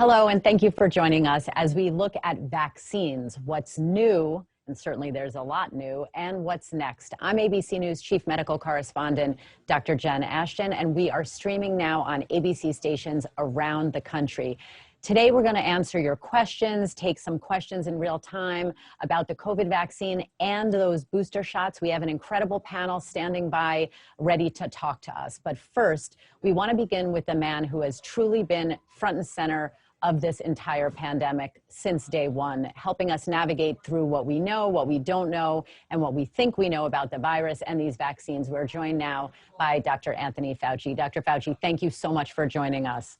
Hello, and thank you for joining us as we look at vaccines, what's new, and certainly there's a lot new, and what's next. I'm ABC News Chief Medical Correspondent, Dr. Jen Ashton, and we are streaming now on ABC stations around the country. Today, we're going to answer your questions, take some questions in real time about the COVID vaccine and those booster shots. We have an incredible panel standing by, ready to talk to us. But first, we want to begin with the man who has truly been front and center of this entire pandemic since day one, helping us navigate through what we know, what we don't know, and what we think we know about the virus and these vaccines. We're joined now by Dr. Anthony Fauci. Dr. Fauci, thank you so much for joining us.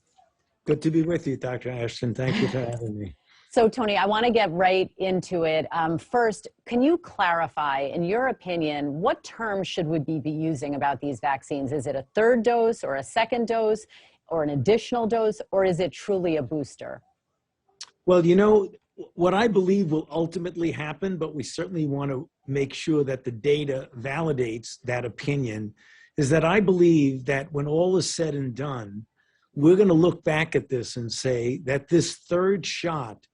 Good to be with you, Dr. Ashton. Thank you for having me. So, Tony, I want to get right into it. First, can you clarify, in your opinion, what terms should we be using about these vaccines? Is it a third dose or a second dose or an additional dose, or is it truly a booster? Well, you know, what I believe will ultimately happen, but we certainly want to make sure that the data validates that opinion, is that I believe that when all is said and done, we're going to look back at this and say that this third shot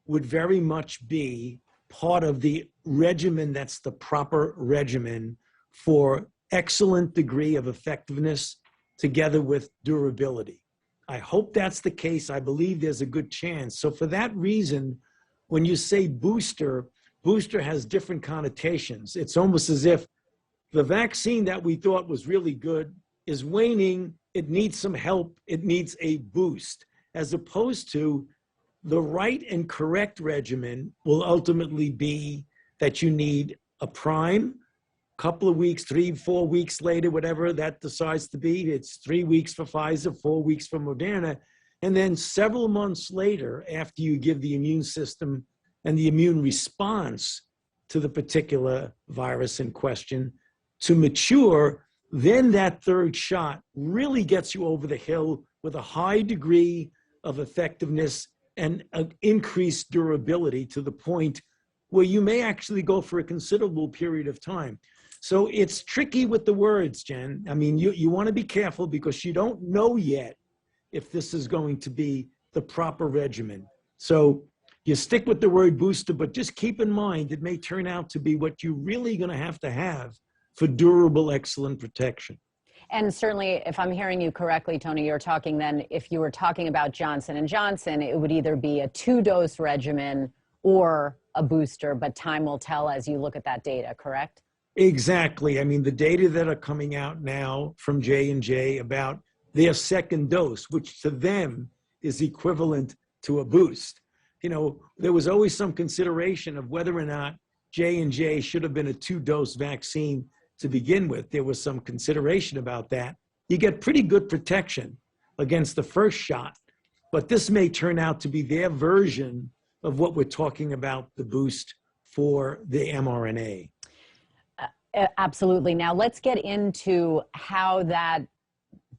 would very much be part of the regimen that's the proper regimen for excellent degree of effectiveness together with durability. I hope that's the case. I believe there's a good chance. So for that reason, when you say booster, booster has different connotations. It's almost as if the vaccine that we thought was really good is waning. It needs some help. It needs a boost, as opposed to the right and correct regimen will ultimately be that you need a prime, couple of weeks, 3-4 weeks later, whatever that decides to be. It's 3 weeks for Pfizer, 4 weeks for Moderna. And then several months later, after you give the immune system and the immune response to the particular virus in question to mature, then that third shot really gets you over the hill with a high degree of effectiveness and an increased durability to the point where you may actually go for a considerable period of time. So it's tricky with the words, Jen. I mean, you want to be careful because you don't know yet if this is going to be the proper regimen. So you stick with the word booster, but just keep in mind it may turn out to be what you're really going to have for durable, excellent protection. And certainly, if I'm hearing you correctly, Tony, you're talking then, if you were talking about Johnson & Johnson, it would either be a 2-dose regimen or a booster, but time will tell as you look at that data, correct? Exactly. I mean, the data that are coming out now from J&J about their second dose, which to them is equivalent to a boost. You know, there was always some consideration of whether or not J&J should have been a 2-dose vaccine to begin with. There was some consideration about that. You get pretty good protection against the first shot, but this may turn out to be their version of what we're talking about, the boost for the mRNA. Absolutely. Now let's get into how that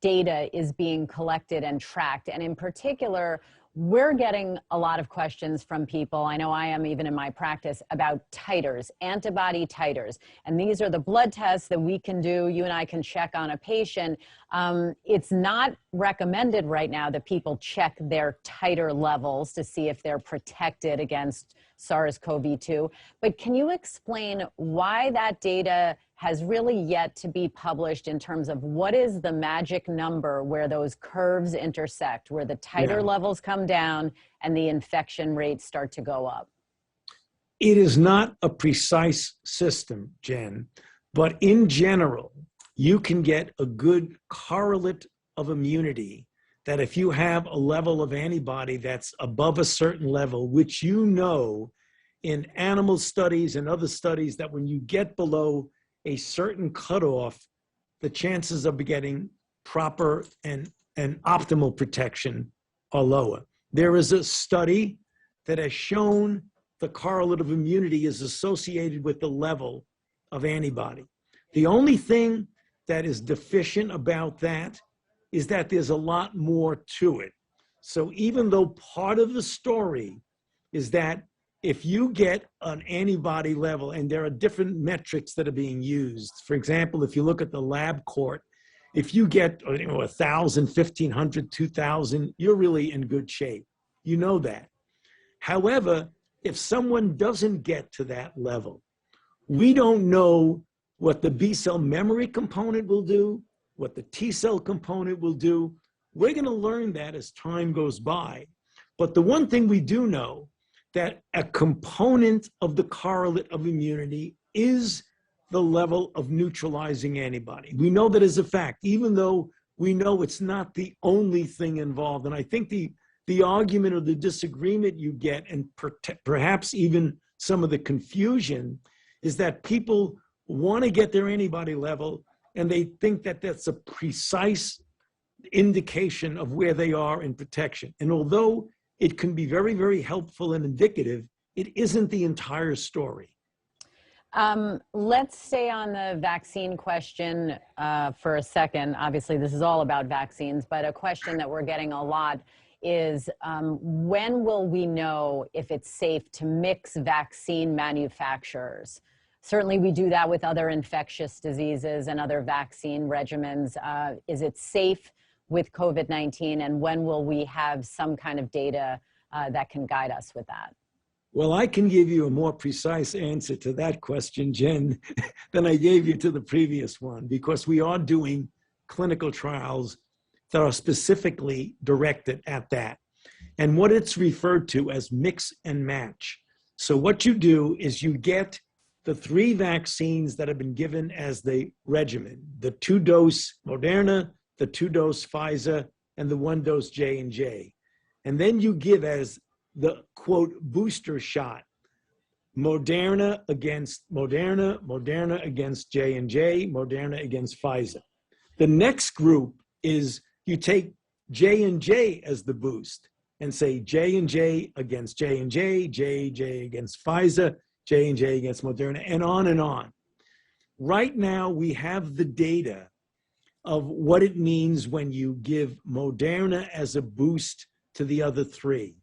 data is being collected and tracked. And in particular, we're getting a lot of questions from people, I know I am even in my practice, about titers, antibody titers. And these are the blood tests that we can do, you and I can check on a patient. It's not recommended right now that people check their titer levels to see if they're protected against SARS-CoV-2. But can you explain why that data has really yet to be published in terms of what is the magic number where those curves intersect, where the titer levels come down and the infection rates start to go up? It is not a precise system, Jen, but in general, you can get a good correlate of immunity that if you have a level of antibody that's above a certain level, which you know in animal studies and other studies that when you get below a certain cutoff, the chances of getting proper and optimal protection are lower. There is a study that has shown the correlate of immunity is associated with the level of antibody. The only thing that is deficient about that is that there's a lot more to it. So even though part of the story is that if you get an antibody level, and there are different metrics that are being used. For example, if you look at the lab court, if you get 1,000, 1,500, 2,000, you're really in good shape. You know that. However, if someone doesn't get to that level, we don't know what the B cell memory component will do, what the T cell component will do. We're going to learn that as time goes by. But the one thing we do know, that a component of the correlate of immunity is the level of neutralizing antibody. We know that as a fact, even though we know it's not the only thing involved. And I think the argument or the disagreement you get, and perhaps even some of the confusion, is that people want to get their antibody level and they think that that's a precise indication of where they are in protection. And although it can be very, very helpful and indicative, it isn't the entire story. Let's stay on the vaccine question for a second. Obviously, this is all about vaccines, but a question that we're getting a lot is when will we know if it's safe to mix vaccine manufacturers? Certainly, we do that with other infectious diseases and other vaccine regimens. Is it safe with COVID-19, and when will we have some kind of data that can guide us with that? Well, I can give you a more precise answer to that question, Jen, than I gave you to the previous one, because we are doing clinical trials that are specifically directed at that. And what it's referred to as mix and match. So what you do is you get the 3 vaccines that have been given as the regimen, the 2-dose Moderna, the 2-dose Pfizer, and the 1-dose J&J. And then you give as the, quote, booster shot, Moderna against Moderna, Moderna against J&J, Moderna against Pfizer. The next group is you take J&J as the boost and say J&J against J&J, J&J against Pfizer, J&J against Moderna, and on and on. Right now, we have the data of what it means when you give Moderna as a boost to the other 3.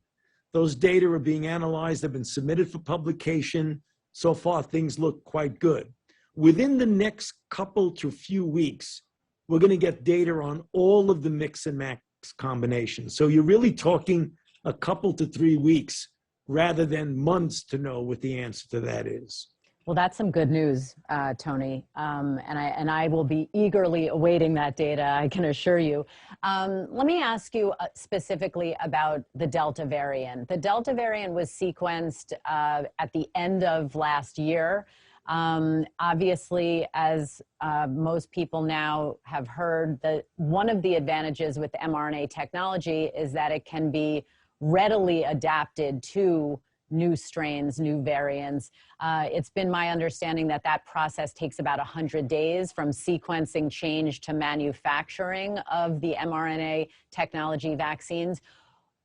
Those data are being analyzed, have been submitted for publication. So far, things look quite good. Within the next couple to few weeks, we're going to get data on all of the mix and match combinations. So you're really talking a couple to 3 weeks rather than months to know what the answer to that is. Well, that's some good news, Tony, and I will be eagerly awaiting that data, I can assure you. Let me ask you specifically about the Delta variant. The Delta variant was sequenced at the end of last year. Obviously, as most people now have heard, that one of the advantages with mRNA technology is that it can be readily adapted to new strains, new variants. It's been my understanding that that process takes about 100 days from sequencing change to manufacturing of the mRNA technology vaccines.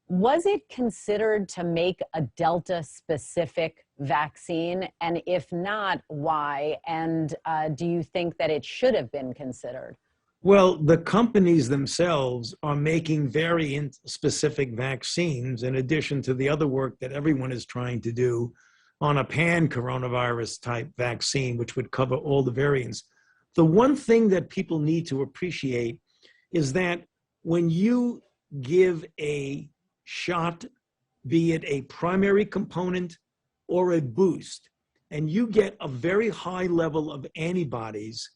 Was it considered to make a Delta-specific vaccine? And if not, why? And do you think that it should have been considered? Well, the companies themselves are making variant-specific vaccines in addition to the other work that everyone is trying to do on a pan-coronavirus type vaccine, which would cover all the variants. The one thing that people need to appreciate is that when you give a shot, be it a primary component or a boost, and you get a very high level of antibodies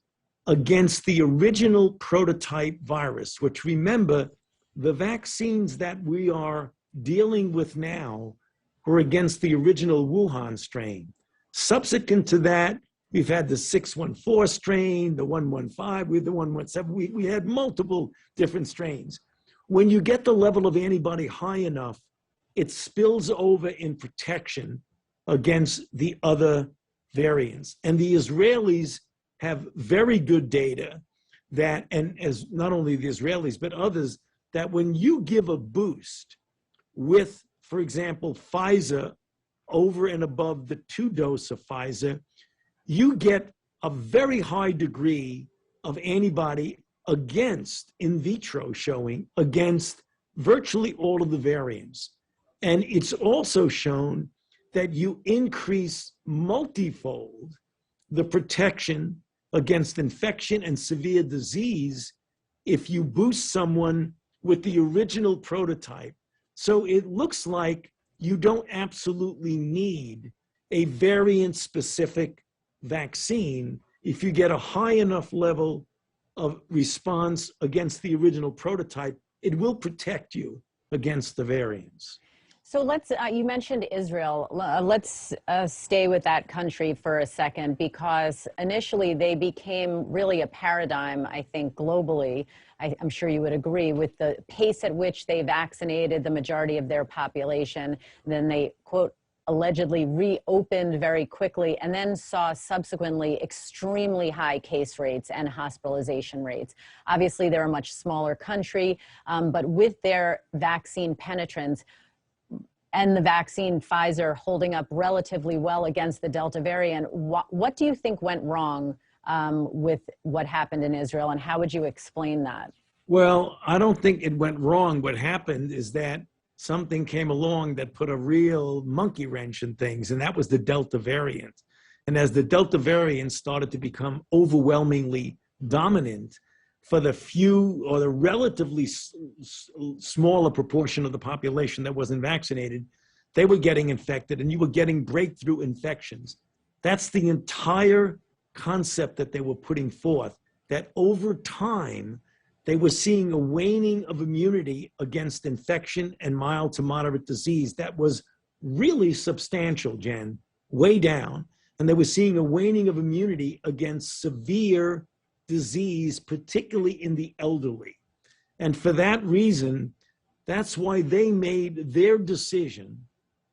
against the original prototype virus, which, remember, the vaccines that we are dealing with now were against the original Wuhan strain. Subsequent to that, we've had the 614 strain, the 115, we had the 117. We had multiple different strains. When you get the level of antibody high enough, it spills over in protection against the other variants. And the Israelis have very good data that, and as not only the Israelis, but others, that when you give a boost with, for example, Pfizer over and above the 2-dose of Pfizer, you get a very high degree of antibody against, in vitro showing, against virtually all of the variants. And it's also shown that you increase multifold the protection against infection and severe disease if you boost someone with the original prototype So it looks like you don't absolutely need a variant-specific vaccine if you get a high enough level of response against the original prototype. It will protect you against the variants. So let's, you mentioned Israel. Let's stay with that country for a second, because initially they became really a paradigm, I think, globally. I'm sure you would agree with the pace at which they vaccinated the majority of their population. Then they, quote, allegedly reopened very quickly, and then saw subsequently extremely high case rates and hospitalization rates. Obviously, they're a much smaller country, but with their vaccine penetrance, and the vaccine Pfizer holding up relatively well against the Delta variant, what do you think went wrong with what happened in Israel, and how would you explain that? Well, I don't think it went wrong. What happened is that something came along that put a real monkey wrench in things, and that was the Delta variant. And as the Delta variant started to become overwhelmingly dominant for the few or the relatively smaller proportion of the population that wasn't vaccinated, they were getting infected, and you were getting breakthrough infections. That's the entire concept that they were putting forth, that over time, they were seeing a waning of immunity against infection and mild to moderate disease that was really substantial, Jen, way down. And they were seeing a waning of immunity against severe disease, particularly in the elderly. And for that reason, that's why they made their decision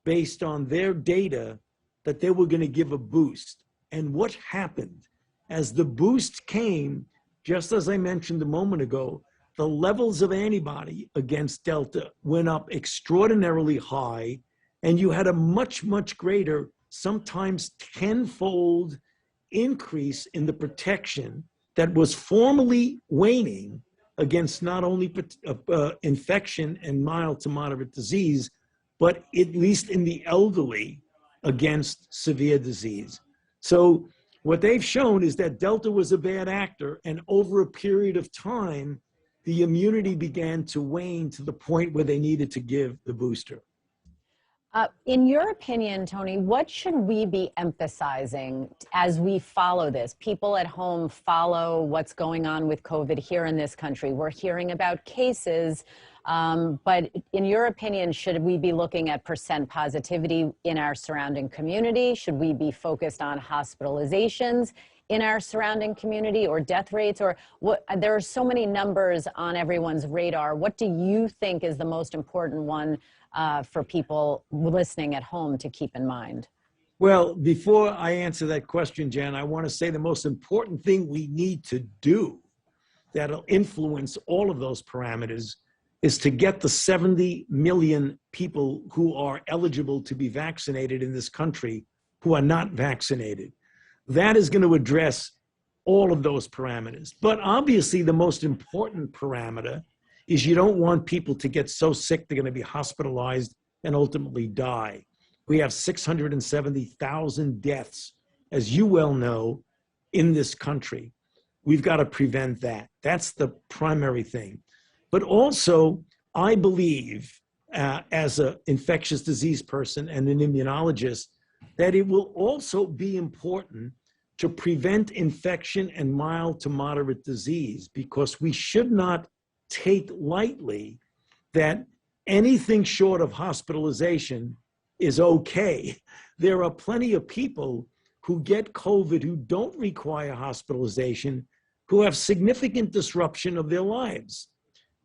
based on their data that they were going to give a boost. And what happened? As the boost came, just as I mentioned a moment ago, the levels of antibody against Delta went up extraordinarily high, and you had a much, much greater, sometimes tenfold increase in the protection that was formerly waning against not only infection and mild to moderate disease, but at least in the elderly against severe disease. So what they've shown is that Delta was a bad actor, and over a period of time, the immunity began to wane to the point where they needed to give the booster. In your opinion, Tony, what should we be emphasizing as we follow this? People at home follow what's going on with COVID here in this country. We're hearing about cases, but in your opinion, should we be looking at percent positivity in our surrounding community? Should we be focused on hospitalizations in our surrounding community, or death rates? Or what? There are so many numbers on everyone's radar. What do you think is the most important one for people listening at home to keep in mind? Well, before I answer that question, Jen, I want to say the most important thing we need to do that'll influence all of those parameters is to get the 70 million people who are eligible to be vaccinated in this country who are not vaccinated. That is going to address all of those parameters. But obviously, the most important parameter is you don't want people to get so sick they're going to be hospitalized and ultimately die. We have 670,000 deaths, as you well know, in this country. We've got to prevent that. That's the primary thing. But also, I believe, as an infectious disease person and an immunologist, that it will also be important to prevent infection and mild to moderate disease, because we should not take lightly that anything short of hospitalization is okay. There are plenty of people who get COVID who don't require hospitalization, who have significant disruption of their lives,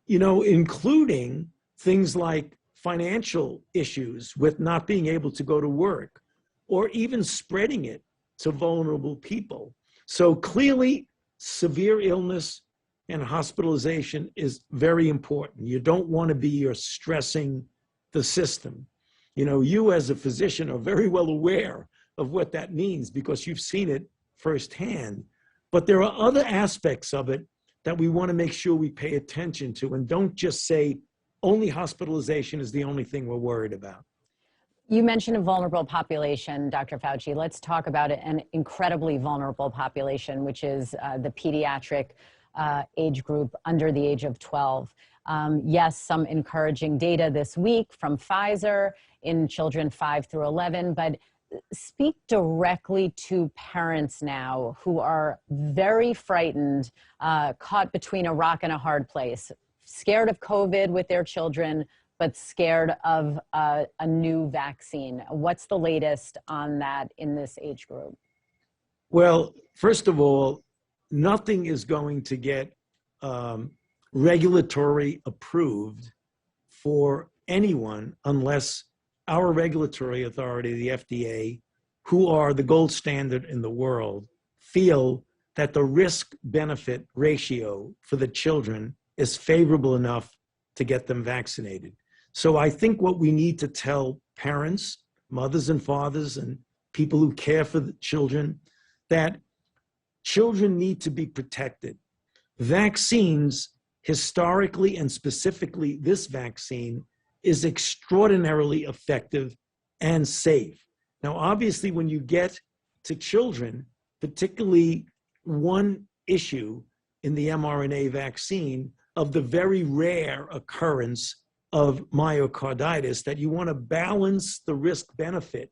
you know, including things like financial issues with not being able to go to work, or even spreading it to vulnerable people. So clearly, severe illness and hospitalization is very important. You don't want to be stressing the system. You know, you as a physician are very well aware of what that means because you've seen it firsthand. But there are other aspects of it that we want to make sure we pay attention to, and don't just say only hospitalization is the only thing we're worried about. You mentioned a vulnerable population, Dr. Fauci. Let's talk about an incredibly vulnerable population, which is the pediatric age group under the age of 12. Yes, some encouraging data this week from Pfizer in children 5 through 11, but speak directly to parents now who are very frightened, caught between a rock and a hard place, scared of COVID with their children, but scared of a new vaccine. What's the latest on that in this age group? Well, first of all, nothing is going to get regulatory approved for anyone unless our regulatory authority, the FDA, who are the gold standard in the world, feel that the risk-benefit ratio for the children is favorable enough to get them vaccinated. So I think what we need to tell parents, mothers and fathers, and people who care for the children, that children need to be protected. Vaccines, historically and specifically this vaccine, is extraordinarily effective and safe. Now, obviously, when you get to children, particularly one issue in the mRNA vaccine of the very rare occurrence of myocarditis, that you want to balance the risk benefit.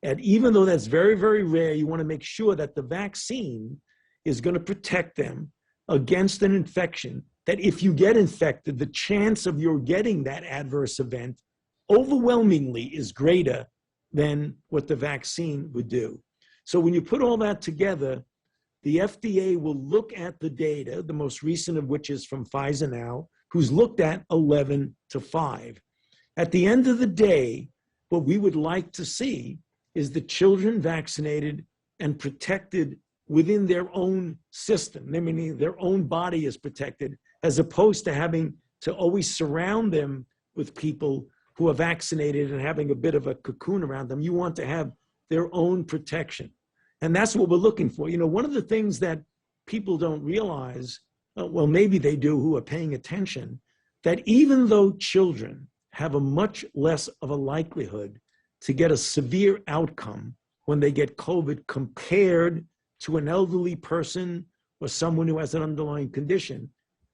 And even though that's very, very rare, you want to make sure that the vaccine is going to protect them against an infection, that if you get infected, the chance of your getting that adverse event overwhelmingly is greater than what the vaccine would do. So when you put all that together, the FDA will look at the data, the most recent of which is from Pfizer now, who's looked at 11 to 5. At the end of the day, what we would like to see is the children vaccinated and protected within their own system, meaning their own body is protected, as opposed to having to always surround them with people who are vaccinated and having a bit of a cocoon around them. You want to have their own protection. And that's what we're looking for. You know, one of the things that people don't realize, well, maybe they do who are paying attention, that even though children have a much less of a likelihood to get a severe outcome when they get COVID compared to an elderly person or someone who has an underlying condition,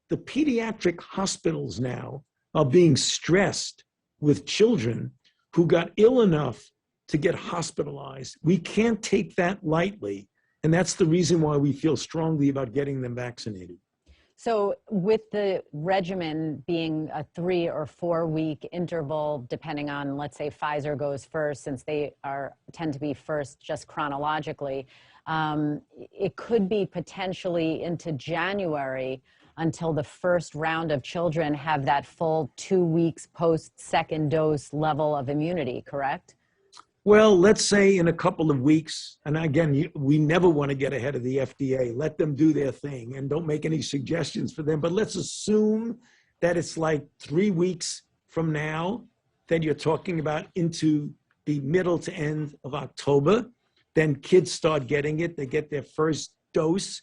the pediatric hospitals now are being stressed with children who got ill enough to get hospitalized. We can't take that lightly. And that's the reason why we feel strongly about getting them vaccinated. So with the regimen being a 3 or 4 week interval, depending on, let's say Pfizer goes first, since they tend to be first just chronologically, it could be potentially into January until the first round of children have that full 2 weeks post second dose level of immunity, correct? Well, let's say in a couple of weeks, and again, we never want to get ahead of the FDA. Let them do their thing and don't make any suggestions for them. But let's assume that it's like 3 weeks from now that you're talking about into the middle to end of October. Then kids start getting it. They get their first dose.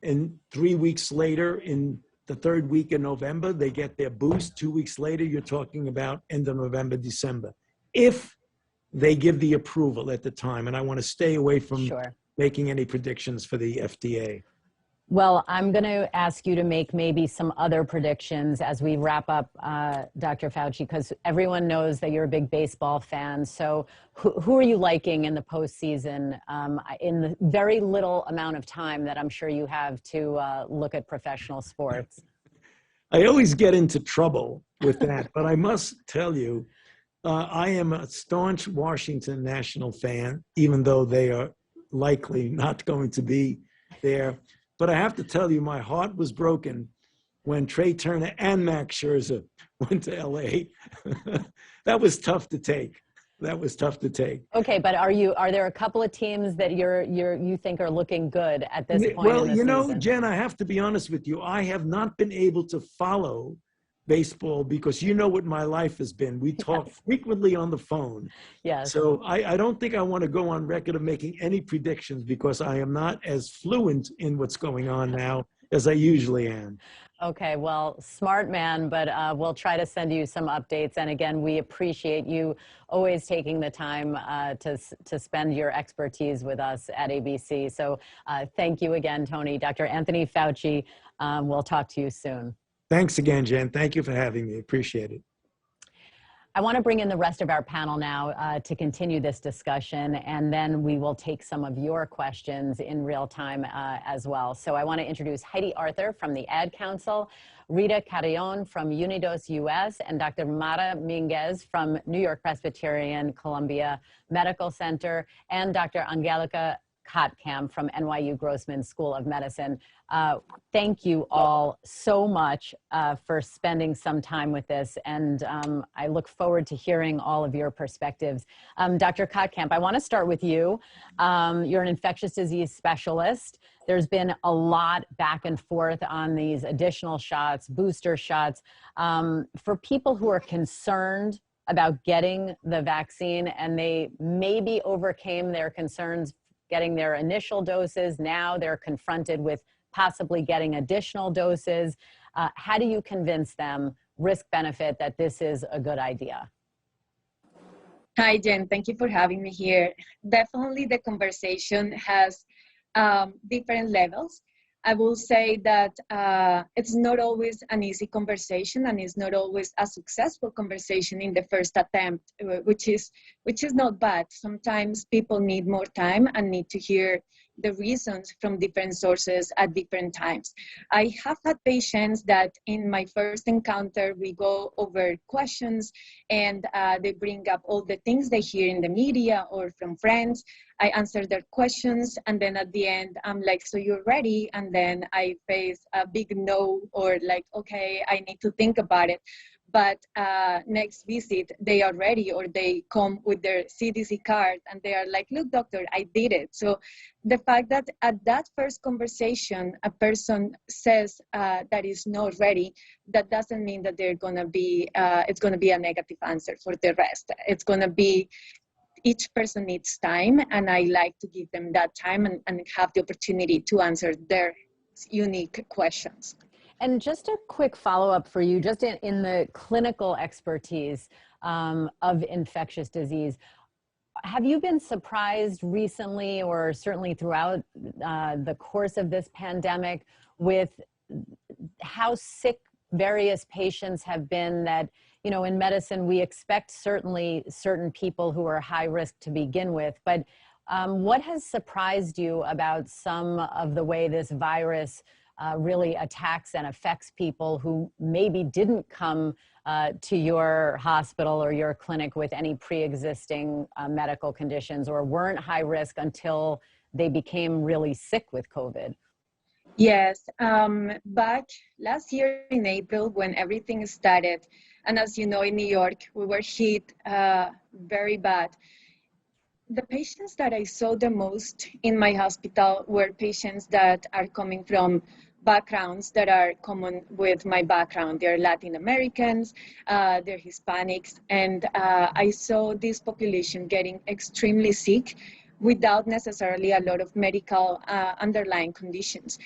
And 3 weeks later, in the third week of November, they get their boost. 2 weeks later, you're talking about end of November, December. If they give the approval at the time, and I want to stay away from making any predictions for the FDA. Well, I'm going to ask you to make maybe some other predictions as we wrap up, Dr. Fauci, because everyone knows that you're a big baseball fan. So who are you liking in the postseason in the very little amount of time that I'm sure you have to look at professional sports? I always get into trouble with that, but I must tell you, I am a staunch Washington National fan, even though they are likely not going to be there. But I have to tell you, my heart was broken when Trey Turner and Max Scherzer went to LA. That was tough to take. That was tough to take. Okay, but are there a couple of teams that you think are looking good at this point? Well, in the you know, season? Jen, I have to be honest with you. I have not been able to follow baseball because you know what my life has been. We talk frequently on the phone. Yes. So I don't think I want to go on record of making any predictions because I am not as fluent in what's going on now as I usually am. Okay, well, smart man, but we'll try to send you some updates. And again, we appreciate you always taking the time to spend your expertise with us at ABC. So thank you again, Tony. Dr. Anthony Fauci, we'll talk to you soon. Thanks again, Jen. Thank you for having me. Appreciate it. I want to bring in the rest of our panel now to continue this discussion, and then we will take some of your questions in real time as well. So I want to introduce Heidi Arthur from the Ad Council, Rita Carrion from Unidos US, and Dr. Mara Minguez from New York Presbyterian Columbia Medical Center, and Dr. Angelica Kotkamp from NYU Grossman School of Medicine. Thank you all so much for spending some time with this, and I look forward to hearing all of your perspectives. Dr. Kotkamp, I want to start with you. You're an infectious disease specialist. There's been a lot back and forth on these additional shots, booster shots. For people who are concerned about getting the vaccine and they maybe overcame their concerns getting their initial doses, now they're confronted with possibly getting additional doses. How do you convince them, risk-benefit, that this is a good idea? Hi, Jen. Thank you for having me here. Definitely the conversation has different levels. I will say that it's not always an easy conversation, and it's not always a successful conversation in the first attempt, which is not bad. Sometimes people need more time and need to hear the reasons from different sources at different times. I have had patients that in my first encounter, we go over questions and they bring up all the things they hear in the media or from friends. I answer their questions, and then at the end, I'm like, so you're ready? And then I face a big no, or like, okay, I need to think about it. But next visit, they are ready, or they come with their CDC card and they are like, look, doctor, I did it. So the fact that at that first conversation, a person says that is not ready, that doesn't mean that they're gonna be, it's gonna be a negative answer for the rest. It's gonna be, each person needs time, and I like to give them that time and have the opportunity to answer their unique questions. And just a quick follow-up for you, just in the clinical expertise of infectious disease, have you been surprised recently, or certainly throughout the course of this pandemic, with how sick various patients have been? That, you know, in medicine, we expect certainly certain people who are high risk to begin with, but what has surprised you about some of the way this virus really attacks and affects people who maybe didn't come to your hospital or your clinic with any pre-existing medical conditions, or weren't high risk until they became really sick with COVID? Yes, back last year in April, when everything started, and as you know, in New York, we were hit very bad. The patients that I saw the most in my hospital were patients that are coming from backgrounds that are common with my background. They're Latin Americans, they're Hispanics, and I saw this population getting extremely sick without necessarily a lot of medical underlying conditions.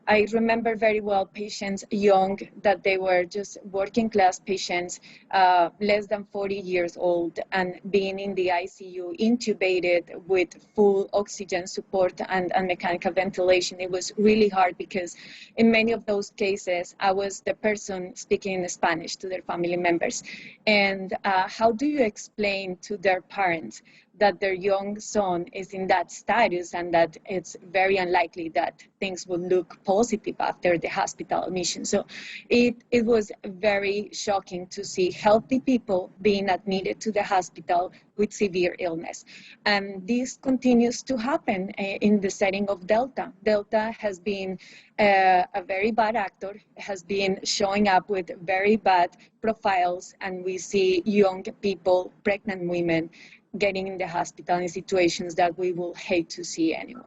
I remember very well patients young, that they were just working class patients, less than 40 years old, and being in the ICU, intubated with full oxygen support and mechanical ventilation. It was really hard because in many of those cases, I was the person speaking in Spanish to their family members. And how do you explain to their parents that their young son is in that status, and that it's very unlikely that things will look positive after the hospital admission? So it was very shocking to see healthy people being admitted to the hospital with severe illness. And this continues to happen in the setting of Delta. Delta has been a very bad actor, has been showing up with very bad profiles, and we see young people, pregnant women, getting in the hospital in situations that we will hate to see anyway.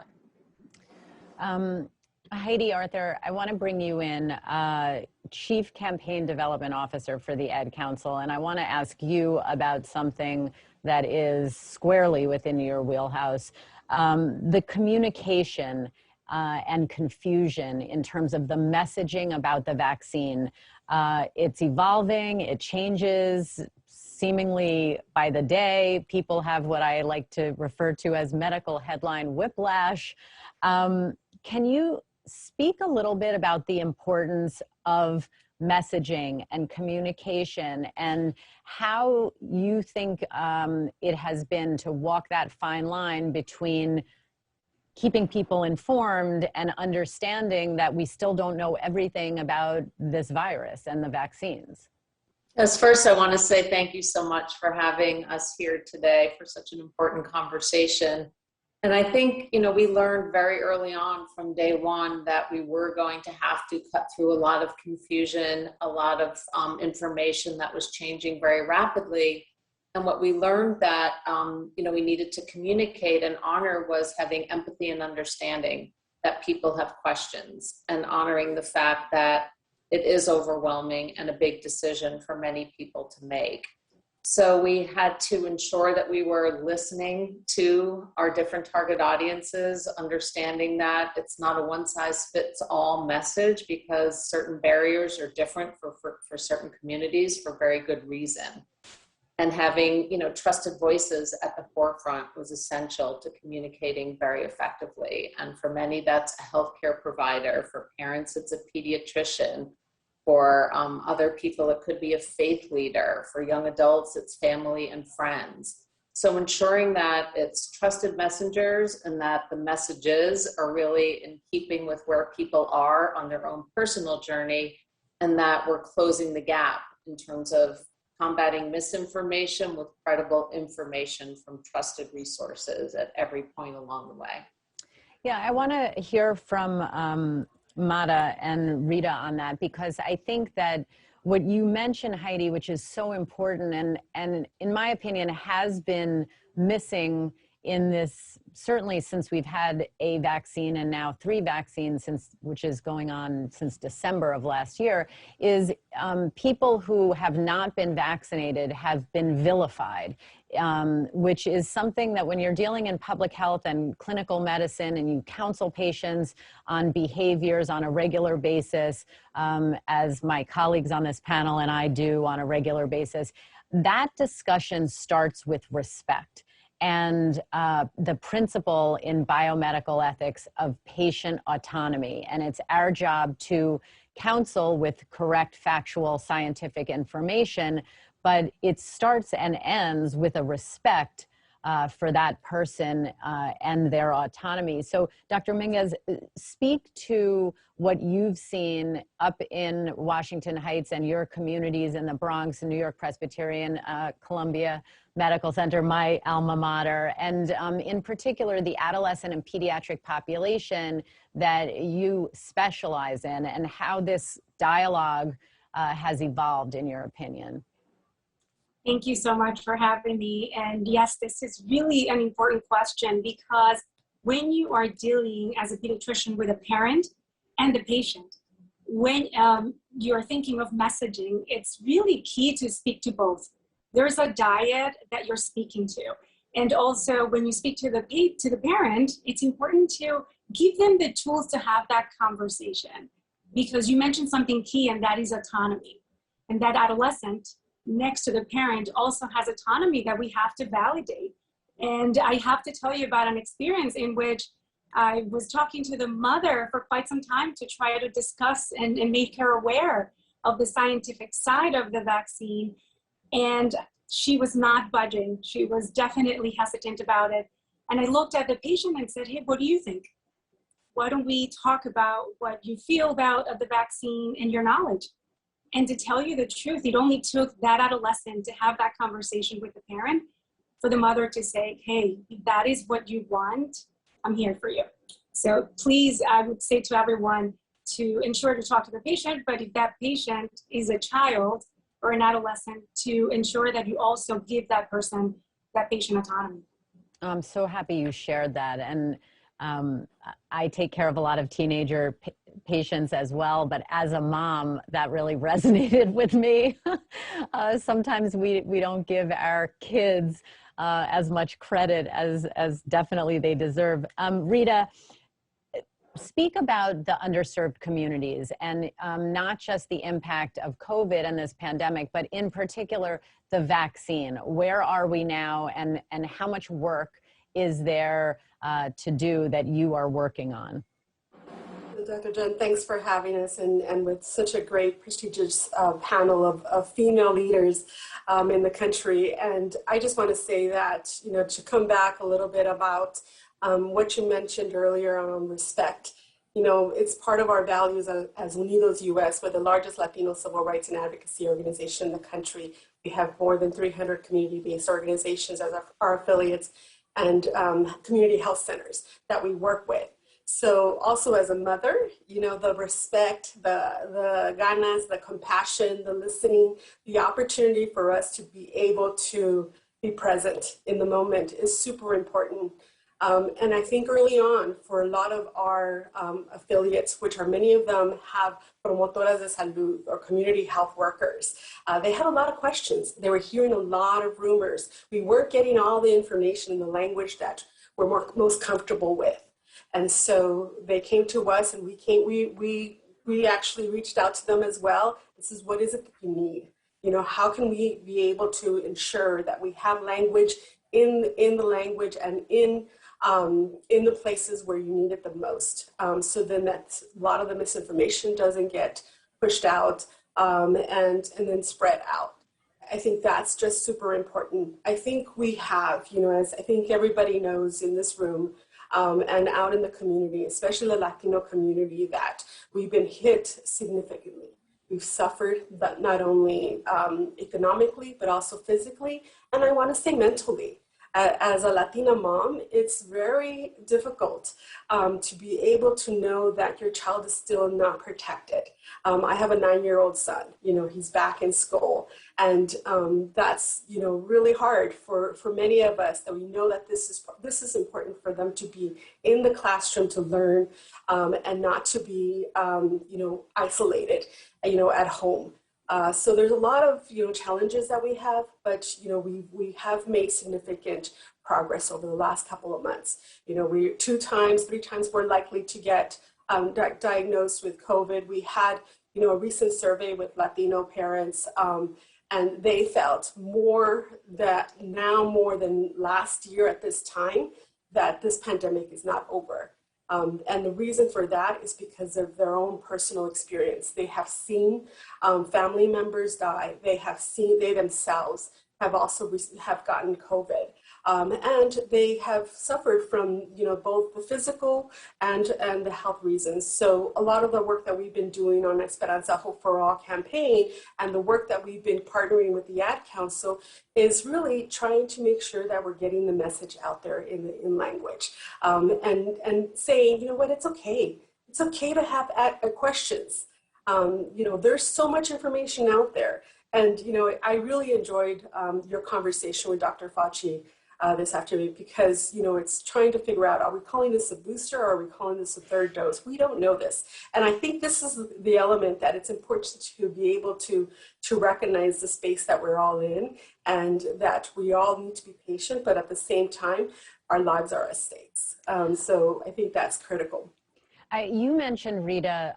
Heidi Arthur, I want to bring you in, Chief Campaign Development Officer for the Ad Council, and I want to ask you about something that is squarely within your wheelhouse, the communication and confusion in terms of the messaging about the vaccine. It's evolving, it changes seemingly by the day. People have what I like to refer to as medical headline whiplash. Can you speak a little bit about the importance of messaging and communication, and how you think it has been to walk that fine line between keeping people informed and understanding that we still don't know everything about this virus and the vaccines. As first, I want to say thank you so much for having us here today for such an important conversation. And I think, we learned very early on from day one that we were going to have to cut through a lot of confusion, a lot of information that was changing very rapidly. And what we learned that, we needed to communicate and honor was having empathy and understanding that people have questions, and honoring the fact that it is overwhelming and a big decision for many people to make. So we had to ensure that we were listening to our different target audiences, understanding that it's not a one-size-fits-all message, because certain barriers are different for certain communities for very good reason. And having, trusted voices at the forefront was essential to communicating very effectively. And for many, that's a healthcare provider. For parents, it's a pediatrician. For other people, it could be a faith leader. For young adults, it's family and friends. So ensuring that it's trusted messengers and that the messages are really in keeping with where people are on their own personal journey, and that we're closing the gap in terms of combating misinformation with credible information from trusted resources at every point along the way. Yeah, I want to hear from Mata and Rita on that, because I think that what you mentioned, Heidi, which is so important and in my opinion has been missing in this, certainly since we've had a vaccine and now 3 vaccines, which is going on since December of last year, is people who have not been vaccinated have been vilified, which is something that when you're dealing in public health and clinical medicine and you counsel patients on behaviors on a regular basis, as my colleagues on this panel and I do on a regular basis, that discussion starts with respect and the principle in biomedical ethics of patient autonomy. And it's our job to counsel with correct, factual, scientific information, but it starts and ends with a respect for that person and their autonomy. So Dr. Mingus, speak to what you've seen up in Washington Heights and your communities in the Bronx, New York Presbyterian, Columbia Medical Center, my alma mater, and in particular, the adolescent and pediatric population that you specialize in, and how this dialogue has evolved, in your opinion. Thank you so much for having me. And yes, this is really an important question, because when you are dealing as a pediatrician with a parent and the patient, when you're thinking of messaging, it's really key to speak to both. There's a dyad that you're speaking to. And also when you speak to the parent, it's important to give them the tools to have that conversation, because you mentioned something key, and that is autonomy. And that adolescent next to the parent also has autonomy that we have to validate. And I have to tell you about an experience in which I was talking to the mother for quite some time to try to discuss and make her aware of the scientific side of the vaccine. And she was not budging. She was definitely hesitant about it. And I looked at the patient and said, hey, what do you think? Why don't we talk about what you feel about the vaccine and your knowledge? And to tell you the truth, it only took that adolescent to have that conversation with the parent for the mother to say, hey, if that is what you want, I'm here for you. So please, I would say to everyone to ensure to talk to the patient, but if that patient is a child or an adolescent, to ensure that you also give that person, that patient, autonomy. I'm so happy you shared that. And I take care of a lot of teenager patients as well, but as a mom, that really resonated with me. Sometimes we don't give our kids as much credit as definitely they deserve. Rita, speak about the underserved communities, and not just the impact of COVID and this pandemic, but in particular the vaccine. Where are we now, and how much work is there to do that you are working on? Dr. Jen, thanks for having us and with such a great, prestigious panel of female leaders in the country. And I just want to say that, to come back a little bit about what you mentioned earlier on respect. It's part of our values as Unidos US. We're the largest Latino civil rights and advocacy organization in the country. We have more than 300 community-based organizations as our affiliates and community health centers that we work with. So also as a mother, the respect, the ganas, the compassion, the listening, the opportunity for us to be able to be present in the moment is super important. And I think early on, for a lot of our affiliates, which are many of them have promotoras de salud or community health workers, they had a lot of questions. They were hearing a lot of rumors. We weren't getting all the information in the language that we're most comfortable with. And so they came to us, and we actually reached out to them as well. This is, what is it that you need? How can we be able to ensure that we have language in the language and in the places where you need it the most, so then that a lot of the misinformation doesn't get pushed out and then spread out. I think that's just super important. I think we have, as I think everybody knows in this room and out in the community, especially the Latino community, that we've been hit significantly. We've suffered, but not only economically, but also physically, and I want to say mentally. As a Latina mom, it's very difficult to be able to know that your child is still not protected. I have a 9-year-old son, he's back in school, and that's, really hard for many of us, that we know that this is important for them to be in the classroom to learn and not to be, isolated, at home. So there's a lot of challenges that we have, but we have made significant progress over the last couple of months. We 2 times, 3 times more likely to get diagnosed with COVID. We had a recent survey with Latino parents, and they felt more than last year at this time that this pandemic is not over. And the reason for that is because of their own personal experience. They have seen family members die. They themselves have also have gotten COVID. And they have suffered from, both the physical and the health reasons. So a lot of the work that we've been doing on Esperanza Hope for All campaign and the work that we've been partnering with the Ad Council is really trying to make sure that we're getting the message out there in language and saying, it's okay. It's okay to have questions. There's so much information out there. And, I really enjoyed your conversation with Dr. Fauci this afternoon, because, it's trying to figure out, are we calling this a booster or are we calling this a 3rd dose? We don't know this. And I think this is the element that it's important to be able to recognize the space that we're all in, and that we all need to be patient, but at the same time, our lives are at stake. So I think that's critical. You mentioned, Rita,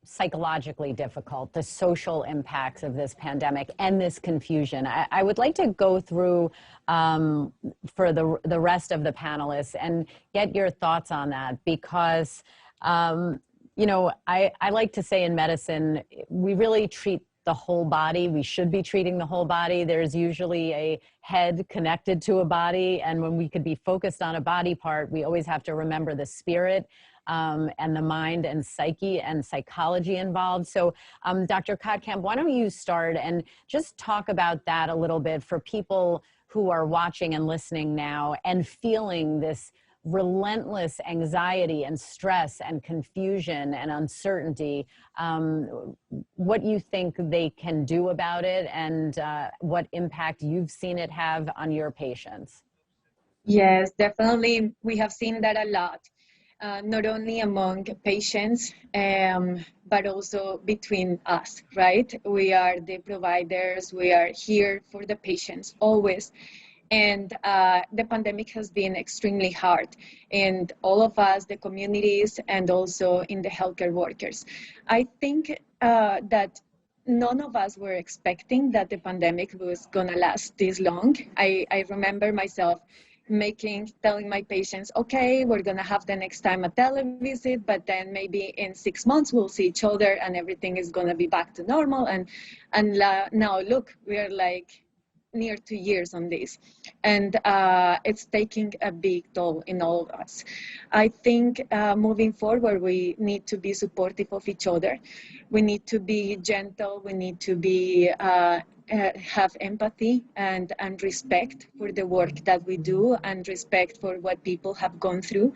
psychologically difficult, the social impacts of this pandemic and this confusion. I would like to go through for the rest of the panelists and get your thoughts on that, because, I like to say in medicine, we really treat the whole body. We should be treating the whole body. There's usually a head connected to a body, and when we could be focused on a body part, we always have to remember the spirit and the mind and psyche and psychology involved. So Dr. Kottkamp, why don't you start and just talk about that a little bit for people who are watching and listening now and feeling this relentless anxiety and stress and confusion and uncertainty, what you think they can do about it, and what impact you've seen it have on your patients. Yes, definitely. We have seen that a lot. Not only among patients, but also between us, right? We are the providers, we are here for the patients always. And the pandemic has been extremely hard in all of us, the communities, and also in the healthcare workers. I think that none of us were expecting that the pandemic was gonna last this long. I remember myself telling my patients, okay, we're going to have the next time a televisit, but then maybe in 6 months we'll see each other and everything is going to be back to normal. And now look, we are like near 2 years on this, and it's taking a big toll in all of us. I think moving forward, we need to be supportive of each other. We need to be gentle. We need to be have empathy and respect for the work that we do, and respect for what people have gone through.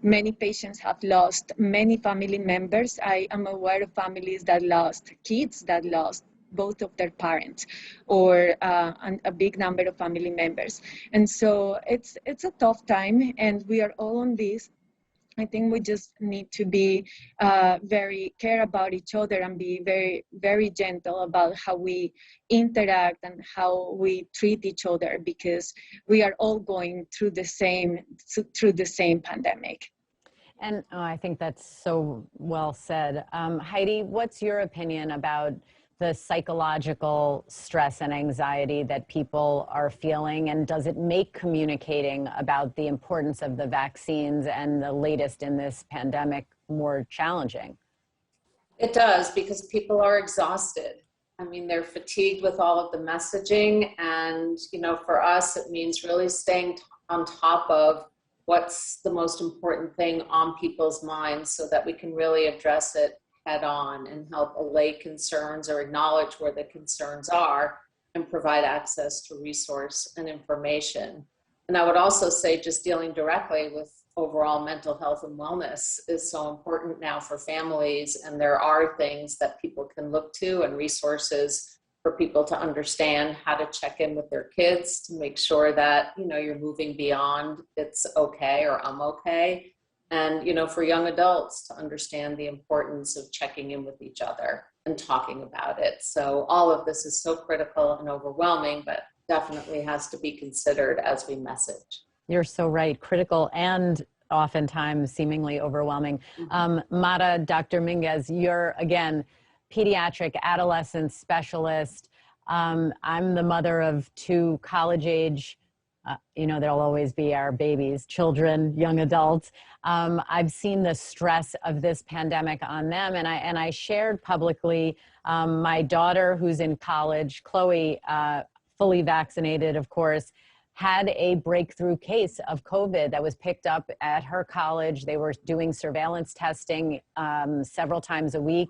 Many patients have lost many family members. I am aware of families that lost kids, that lost both of their parents, or a big number of family members. And so it's a tough time, and we are all on this. I think we just need to be care about each other, and be very, very gentle about how we interact and how we treat each other, because we are all going through the same pandemic. And I think that's so well said. Heidi, what's your opinion about the psychological stress and anxiety that people are feeling, and does it make communicating about the importance of the vaccines and the latest in this pandemic more challenging? It does, because people are exhausted. I mean, they're fatigued with all of the messaging, and for us, it means really staying on top of what's the most important thing on people's minds, so that we can really address it head on and help allay concerns, or acknowledge where the concerns are, and provide access to resource and information. And I would also say, just dealing directly with overall mental health and wellness is so important now for families. And there are things that people can look to, and resources for people to understand how to check in with their kids, to make sure that, you're moving beyond it's okay or I'm okay. And, for young adults to understand the importance of checking in with each other and talking about it. So all of this is so critical and overwhelming, but definitely has to be considered as we message. You're so right. Critical and oftentimes seemingly overwhelming. Mara, Dr. Minguez, you're, again, pediatric adolescent specialist. I'm the mother of 2 college-age there'll always be our babies, children, young adults. I've seen the stress of this pandemic on them. And I shared publicly my daughter, who's in college, Chloe, fully vaccinated, of course, had a breakthrough case of COVID that was picked up at her college. They were doing surveillance testing several times a week,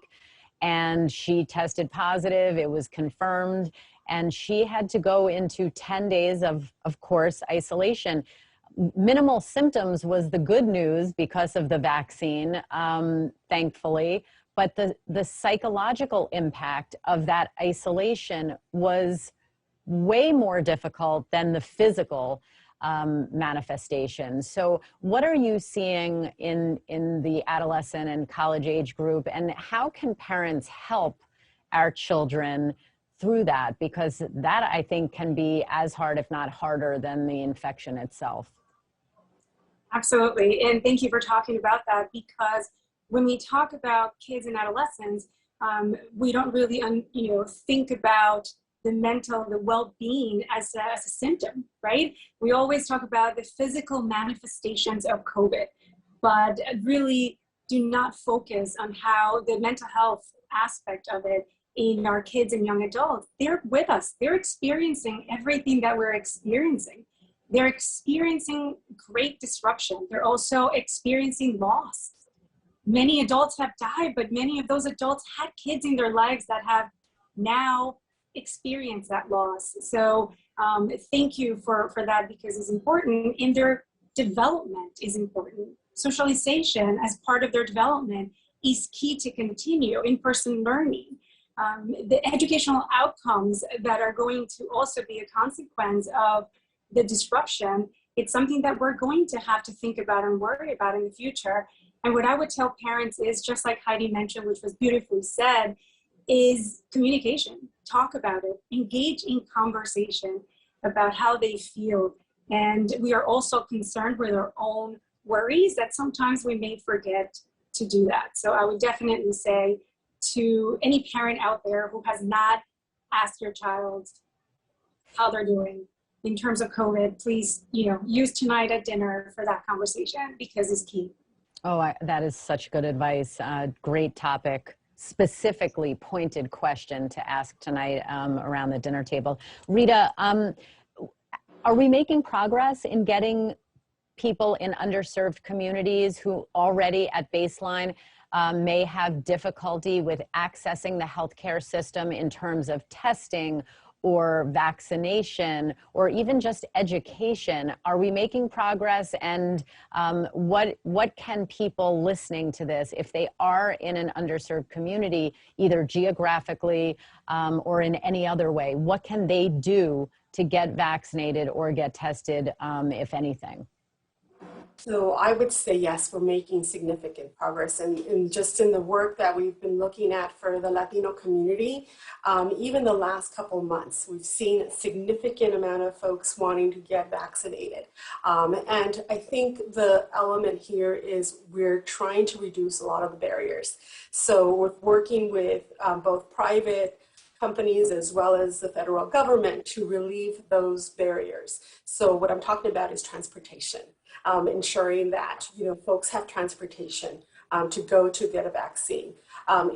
and she tested positive. It was confirmed. And she had to go into 10 days of course, isolation. Minimal symptoms was the good news because of the vaccine, thankfully. But the psychological impact of that isolation was way more difficult than the physical manifestations. So what are you seeing in the adolescent and college age group? And how can parents help our children through that? Because that, I think, can be as hard, if not harder, than the infection itself. Absolutely. And thank you for talking about that, because when we talk about kids and adolescents, we don't really, think about the well-being as a symptom, right? We always talk about the physical manifestations of COVID, but really do not focus on how the mental health aspect of it in our kids and young adults. They're with us. They're experiencing everything that we're experiencing. They're experiencing great disruption. They're also experiencing loss. Many adults have died, but many of those adults had kids in their lives that have now experienced that loss. So thank you for that, because it's important. In their development is important. Socialization as part of their development is key to continue in-person learning. The educational outcomes that are going to also be a consequence of the disruption, it's something that we're going to have to think about and worry about in the future. And what I would tell parents is, just like Heidi mentioned, which was beautifully said, is communication. Talk about it. Engage in conversation about how they feel. And we are also concerned with our own worries that sometimes we may forget to do that. So I would definitely say to any parent out there who has not asked your child how they're doing, in terms of COVID, please, use tonight at dinner for that conversation because it's key. Oh, that is such good advice. Great topic, specifically pointed question to ask tonight around the dinner table. Rita, are we making progress in getting people in underserved communities who already at baseline may have difficulty with accessing the healthcare system in terms of testing or vaccination or even just education? Are we making progress? And what can people listening to this, if they are in an underserved community, either geographically or in any other way, what can they do to get vaccinated or get tested, if anything? So I would say, yes, we're making significant progress. And just in the work that we've been looking at for the Latino community, even the last couple months, we've seen a significant amount of folks wanting to get vaccinated. And I think the element here is we're trying to reduce a lot of the barriers. So we're working with both private companies as well as the federal government to relieve those barriers. So what I'm talking about is transportation. Ensuring that folks have transportation to go to get a vaccine,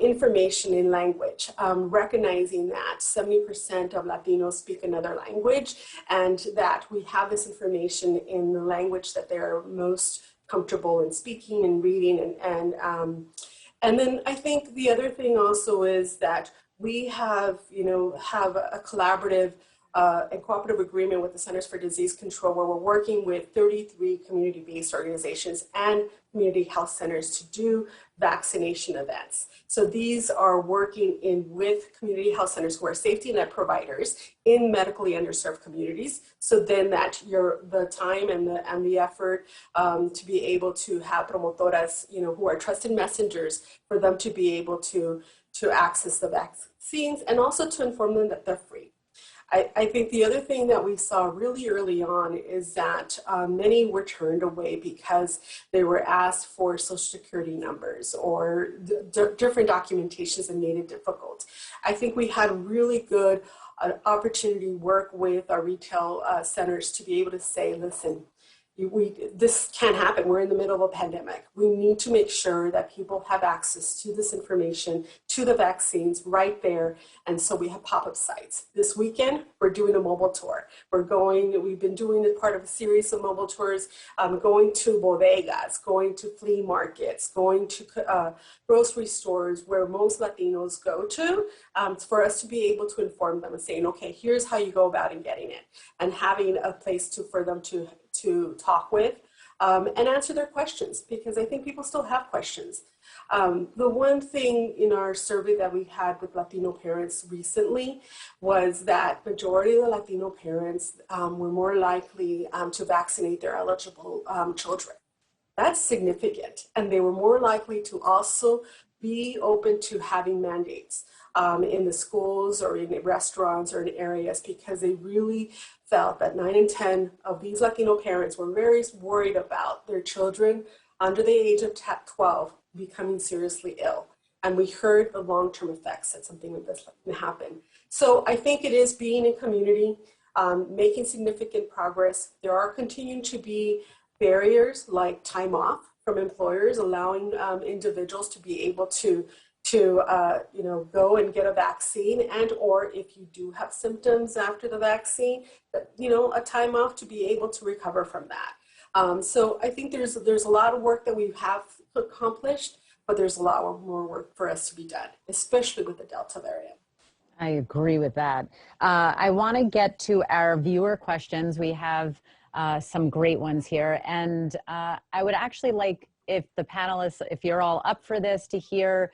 information in language, recognizing that 70% of Latinos speak another language, and that we have this information in the language that they're most comfortable in speaking and reading, and then I think the other thing also is that we have a collaborative a cooperative agreement with the Centers for Disease Control, where we're working with 33 community-based organizations and community health centers to do vaccination events. So these are working with community health centers who are safety net providers in medically underserved communities. So then that the time and the effort to be able to have promotoras, who are trusted messengers, for them to be able to access the vaccines and also to inform them that they're free. I think the other thing that we saw really early on is that many were turned away because they were asked for Social Security numbers or different documentations that made it difficult. I think we had really good opportunity to work with our retail centers to be able to say, listen, this can't happen. We're in the middle of a pandemic. We need to make sure that people have access to this information, to the vaccines right there. And so we have pop-up sites. This weekend, we're doing a mobile tour. We've been doing it part of a series of mobile tours, going to bodegas, going to flea markets, going to grocery stores where most Latinos go to, for us to be able to inform them and saying, okay, here's how you go about in getting it, and having a place for them to talk with and answer their questions, because I think people still have questions. The one thing in our survey that we had with Latino parents recently was that majority of the Latino parents were more likely to vaccinate their eligible children. That's significant. And they were more likely to also be open to having mandates in the schools or in restaurants or in areas, because they really felt that 9 in 10 of these Latino parents were very worried about their children under the age of 12 becoming seriously ill. And we heard the long-term effects that something like this can happen. So I think it is being in community, making significant progress. There are continuing to be barriers like time off from employers, allowing individuals to be able to go and get a vaccine, and or if you do have symptoms after the vaccine, a time off to be able to recover from that. So I think there's a lot of work that we have accomplished, but there's a lot more work for us to be done, especially with the Delta variant. I agree with that. I want to get to our viewer questions. We have some great ones here, and I would actually like, if the panelists, if you're all up for this, to hear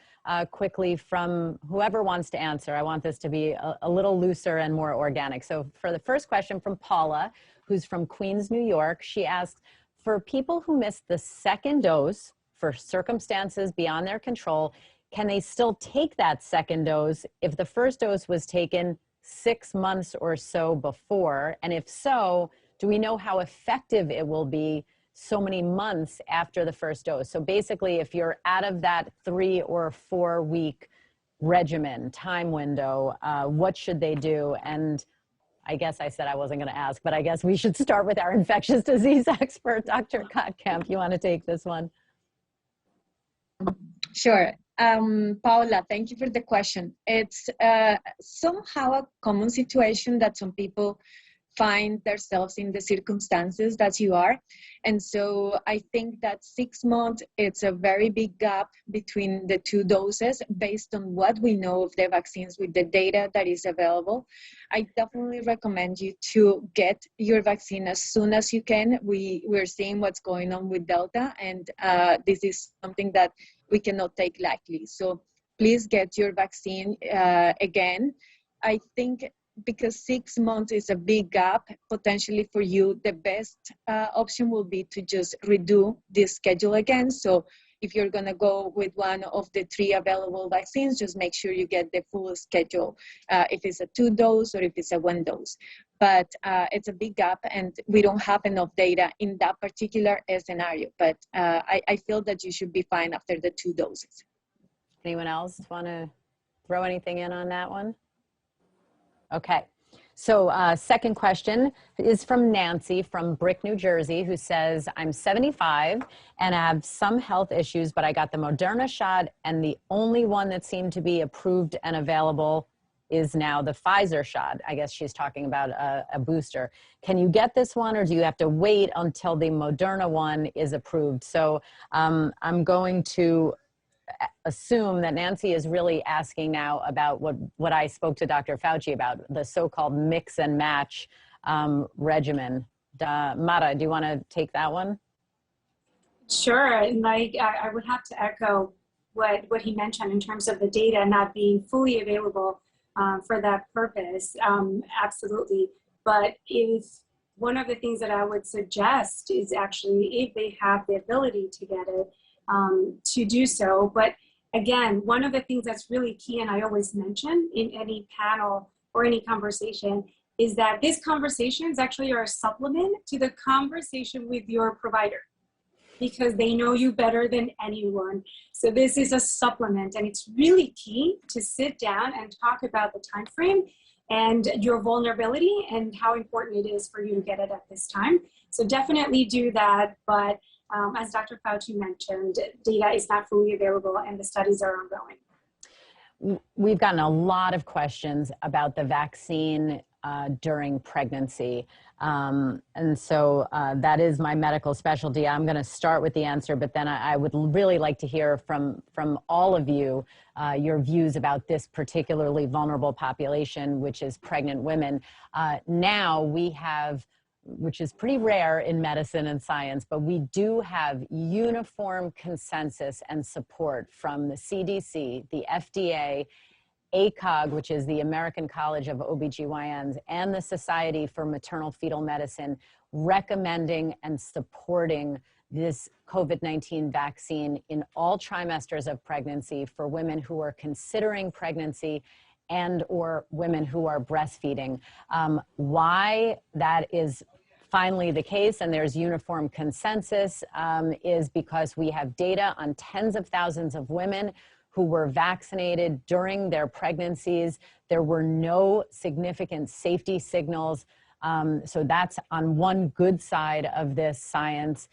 quickly from whoever wants to answer. I want this to be a little looser and more organic. So for the first question from Paula, who's from Queens, New York, she asks, for people who missed the second dose for circumstances beyond their control, can they still take that second dose if the first dose was taken 6 months or so before? And if so, do we know how effective it will be so many months after the first dose? So basically, if you're out of that 3 or 4 week regimen time window, what should they do? And I guess I said I wasn't going to ask, but I guess we should start with our infectious disease expert, Dr. Kottkamp. You want to take this one? Sure. Paula, thank you for the question. It's somehow a common situation that some people find themselves in the circumstances that you are. And so I think that 6 months, it's a very big gap between the two doses based on what we know of the vaccines with the data that is available. I definitely recommend you to get your vaccine as soon as you can. We're seeing what's going on with Delta, and this is something that we cannot take lightly. So please get your vaccine again. I think because 6 months is a big gap potentially for you, the best option will be to just redo this schedule again. So if you're going to go with one of the 3 available vaccines, just make sure you get the full schedule, if it's a 2-dose or if it's a 1-dose. But it's a big gap, and we don't have enough data in that particular scenario. But I feel that you should be fine after the 2 doses. Anyone else want to throw anything in on that one? Okay, so second question is from Nancy from Brick, New Jersey, who says, I'm 75 and I have some health issues, but I got the Moderna shot, and the only one that seemed to be approved and available is now the Pfizer shot. I guess she's talking about a booster. Can you get this one, or do you have to wait until the Moderna one is approved? So I'm going to assume that Nancy is really asking now about what I spoke to Dr. Fauci about, the so-called mix and match regimen. Mara, do you want to take that one? Sure, and I would have to echo what he mentioned in terms of the data not being fully available for that purpose. Absolutely, but if one of the things that I would suggest is actually, if they have the ability to get it, to do so. But again, one of the things that's really key, and I always mention in any panel or any conversation, is that these conversations actually are a supplement to the conversation with your provider, because they know you better than anyone. So this is a supplement, and it's really key to sit down and talk about the time frame and your vulnerability and how important it is for you to get it at this time. So definitely do that, but as Dr. Fauci mentioned, data is not fully available and the studies are ongoing. We've gotten a lot of questions about the vaccine during pregnancy. And so that is my medical specialty. I'm going to start with the answer, but then I would really like to hear from all of you your views about this particularly vulnerable population, which is pregnant women. Now we have, which is pretty rare in medicine and science, but we do have uniform consensus and support from the CDC, the FDA, ACOG, which is the American College of OBGYNs, and the Society for Maternal Fetal Medicine, recommending and supporting this COVID-19 vaccine in all trimesters of pregnancy for women who are considering pregnancy and or women who are breastfeeding. Why that is finally the case, and there's uniform consensus, is because we have data on tens of thousands of women who were vaccinated during their pregnancies. There were no significant safety signals. So that's on one good side of this science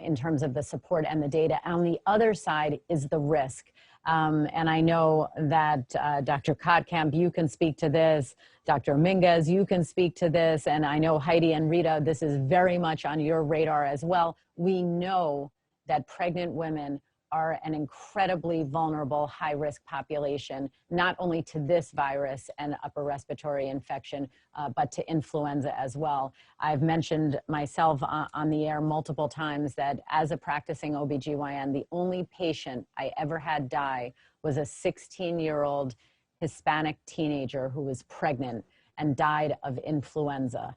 in terms of the support and the data. On the other side is the risk. And I know that Dr. Kottkamp, you can speak to this. Dr. Minguez, you can speak to this. And I know Heidi and Rita, this is very much on your radar as well. We know that pregnant women are an incredibly vulnerable high-risk population, not only to this virus and upper respiratory infection, but to influenza as well. I've mentioned myself on the air multiple times that as a practicing OBGYN, the only patient I ever had die was a 16-year-old Hispanic teenager who was pregnant and died of influenza.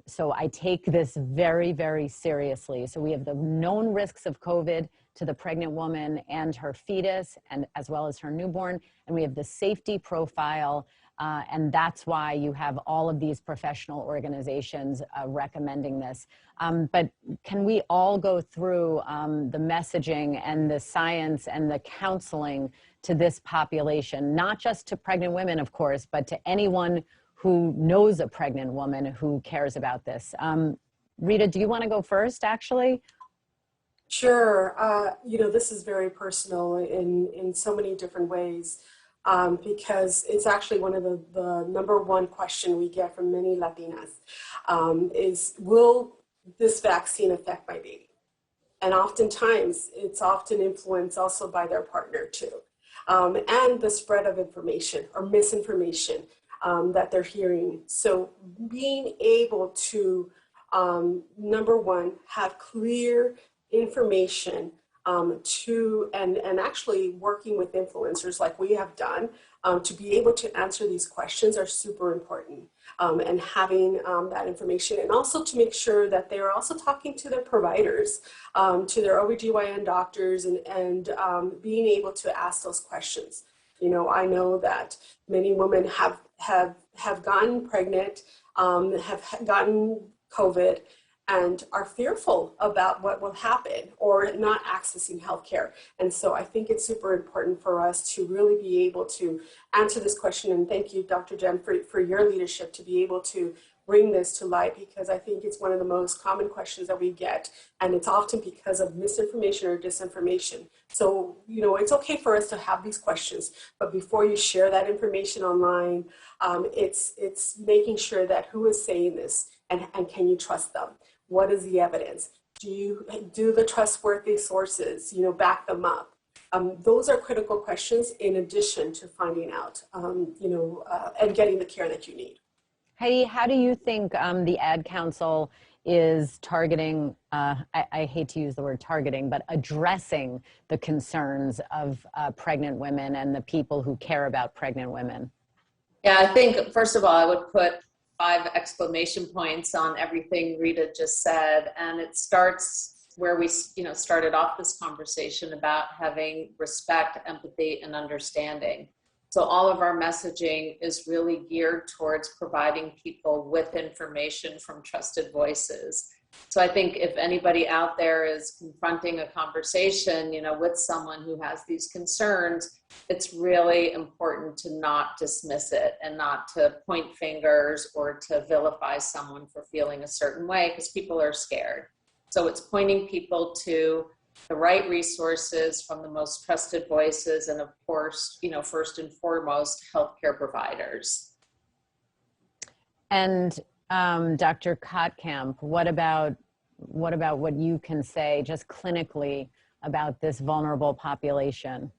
So I take this very, very seriously. So we have the known risks of COVID to the pregnant woman and her fetus, and as well as her newborn, and we have the safety profile, and that's why you have all of these professional organizations recommending this. But can we all go through the messaging and the science and the counseling to this population, not just to pregnant women, of course, but to anyone who knows a pregnant woman who cares about this. Rita, do you want to go first, actually? Sure. This is very personal in so many different ways, because it's actually one of the number one question we get from many Latinas is, will this vaccine affect my baby? And oftentimes, it's often influenced also by their partner too. And the spread of information or misinformation that they're hearing. So being able to, number one, have clear information and actually working with influencers like we have done to be able to answer these questions are super important. And having that information, and also to make sure that they're also talking to their providers, to their OBGYN doctors, and being able to ask those questions. I know that many women have gotten pregnant, have gotten COVID, and are fearful about what will happen or not accessing healthcare. And so I think it's super important for us to really be able to answer this question. And thank you, Dr. Jen, for your leadership to be able to bring this to light, because I think it's one of the most common questions that we get. And it's often because of misinformation or disinformation. So, it's okay for us to have these questions, but before you share that information online, it's making sure that who is saying this and can you trust them? What is the evidence? Do the trustworthy sources, back them up? Those are critical questions in addition to finding out, and getting the care that you need. Heidi, how do you think the Ad Council is targeting, I hate to use the word targeting, but addressing the concerns of pregnant women and the people who care about pregnant women? Yeah, I think, first of all, I would put 5 exclamation points on everything Rita just said. And it starts where we, started off this conversation about having respect, empathy, and understanding. So all of our messaging is really geared towards providing people with information from trusted voices. So I think if anybody out there is confronting a conversation, with someone who has these concerns, it's really important to not dismiss it and not to point fingers or to vilify someone for feeling a certain way, because people are scared. So it's pointing people to the right resources from the most trusted voices, and of course, first and foremost, healthcare providers. And Dr. Kottkamp, what about what you can say just clinically about this vulnerable population?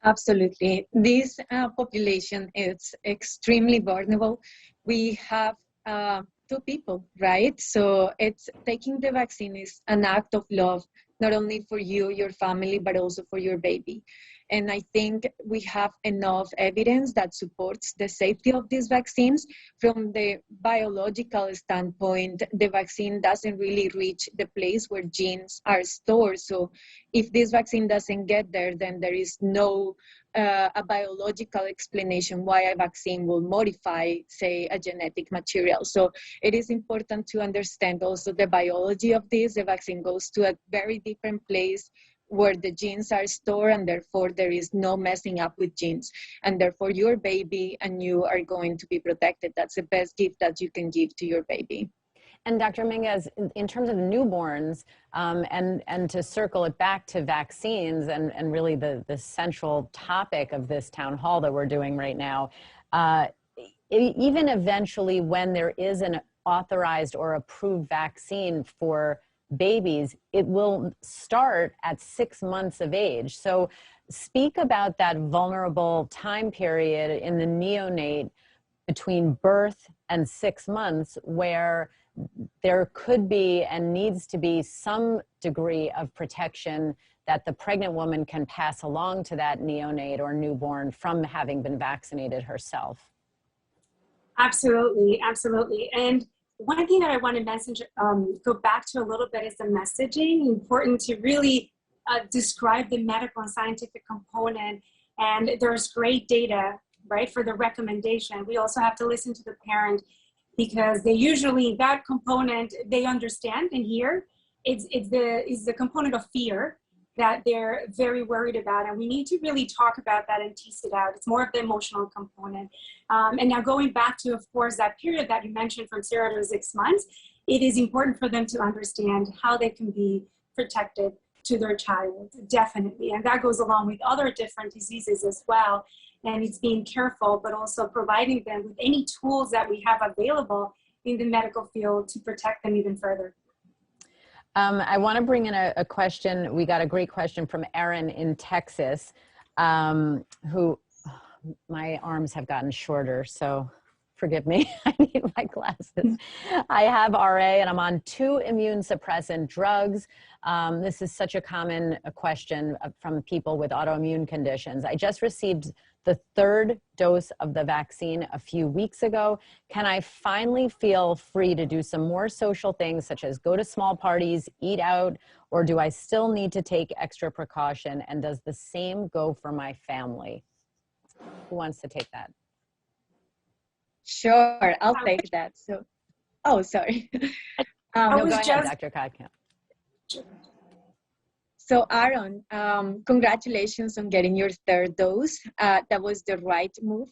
Absolutely. This population is extremely vulnerable. We have 2 people, right? So it's taking the vaccine is an act of love, not only for you, your family, but also for your baby. And I think we have enough evidence that supports the safety of these vaccines. From the biological standpoint, the vaccine doesn't really reach the place where genes are stored. So if this vaccine doesn't get there, then there is no a biological explanation why a vaccine will modify, say, a genetic material. So it is important to understand also the biology of this. The vaccine goes to a very different place where the genes are stored, and therefore there is no messing up with genes. And therefore your baby and you are going to be protected. That's the best gift that you can give to your baby. And Dr. Minguez, in terms of newborns, and to circle it back to vaccines and really the central topic of this town hall that we're doing right now, even eventually when there is an authorized or approved vaccine for babies, it will start at 6 months of age. So speak about that vulnerable time period in the neonate between birth and 6 months, where there could be and needs to be some degree of protection that the pregnant woman can pass along to that neonate or newborn from having been vaccinated herself. Absolutely, absolutely. And one thing that I want to go back to a little bit is the messaging. Important to really describe the medical and scientific component. And there's great data, right, for the recommendation. We also have to listen to the parent, because they usually, that component, they understand and hear. It's the component of fear, that they're very worried about. And we need to really talk about that and tease it out. It's more of the emotional component. And now going back to, of course, that period that you mentioned from 0 to 6 months, it is important for them to understand how they can be protected to their child, definitely. And that goes along with other different diseases as well. And it's being careful, but also providing them with any tools that we have available in the medical field to protect them even further. I want to bring in a question. We got a great question from Erin in Texas, who, my arms have gotten shorter, so forgive me. I need my glasses. I have RA and I'm on 2 immune suppressant drugs. This is such a common question from people with autoimmune conditions. I just received the 3rd dose of the vaccine a few weeks ago. Can I finally feel free to do some more social things, such as go to small parties, eat out, or do I still need to take extra precaution? And does the same go for my family? Who wants to take that? Sure, I'll take that. So, oh, sorry. No, go ahead, Dr. Kottkamp. So Aaron, congratulations on getting your 3rd dose. That was the right move.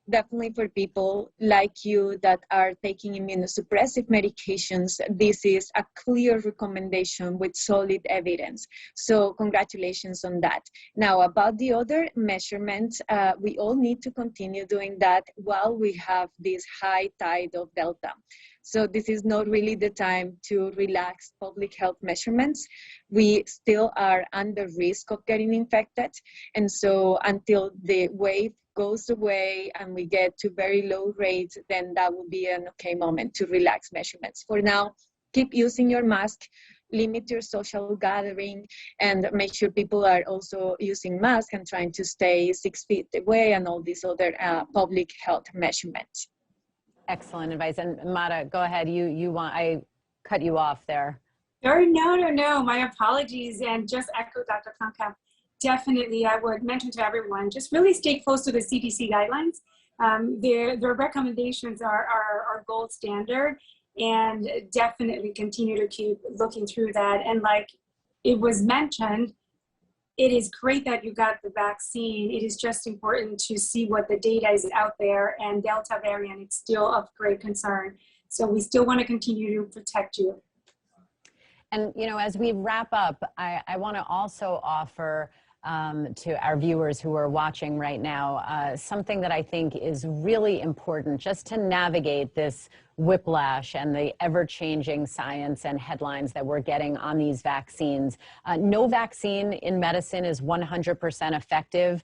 Definitely for people like you that are taking immunosuppressive medications, this is a clear recommendation with solid evidence. So congratulations on that. Now about the other measurements, we all need to continue doing that while we have this high tide of Delta. So this is not really the time to relax public health measurements. We still are under risk of getting infected. And so until the wave goes away and we get to very low rates, then that would be an okay moment to relax measurements. For now, keep using your mask, limit your social gathering, and make sure people are also using masks and trying to stay 6 feet away and all these other public health measurements. Excellent advice. And Mara, go ahead. You want, I cut you off there. No. My apologies. And just echo Dr. Kottkamp. Definitely, I would mention to everyone, just really stay close to the CDC guidelines. Their recommendations are gold standard, and definitely continue to keep looking through that. And like it was mentioned, it is great that you got the vaccine. It is just important to see what the data is out there, and Delta variant is still of great concern. So we still want to continue to protect you. And, you know, as we wrap up, I want to also offer to our viewers who are watching right now, something that I think is really important just to navigate this whiplash and the ever-changing science and headlines that we're getting on these vaccines. No vaccine in medicine is 100% effective.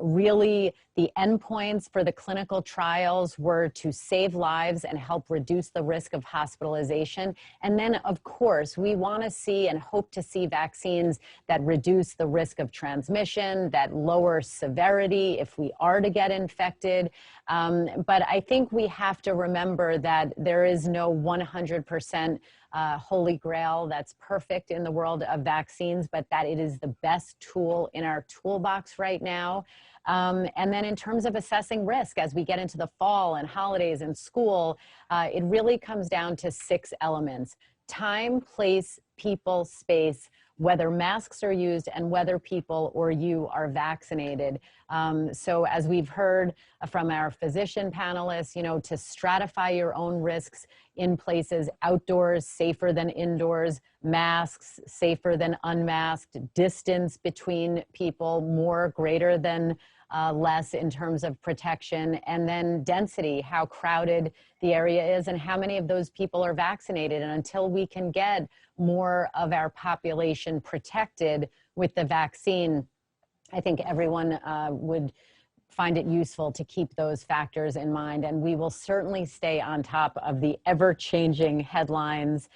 Really, the endpoints for the clinical trials were to save lives and help reduce the risk of hospitalization. And then, of course, we want to see and hope to see vaccines that reduce the risk of transmission, that lower severity if we are to get infected. But I think we have to remember that there is no 100% holy grail that's perfect in the world of vaccines, but that it is the best tool in our toolbox right now. And then in terms of assessing risk as we get into the fall and holidays and school, it really comes down to 6 elements: time, place, people, space, whether masks are used, and whether people or you are vaccinated. So as we've heard from our physician panelists, you know, to stratify your own risks in places outdoors, safer than indoors, masks, safer than unmasked, distance between people, more greater than less in terms of protection, and then density, how crowded the area is and how many of those people are vaccinated. And until we can get more of our population protected with the vaccine, I think everyone would find it useful to keep those factors in mind. And we will certainly stay on top of the ever-changing headlines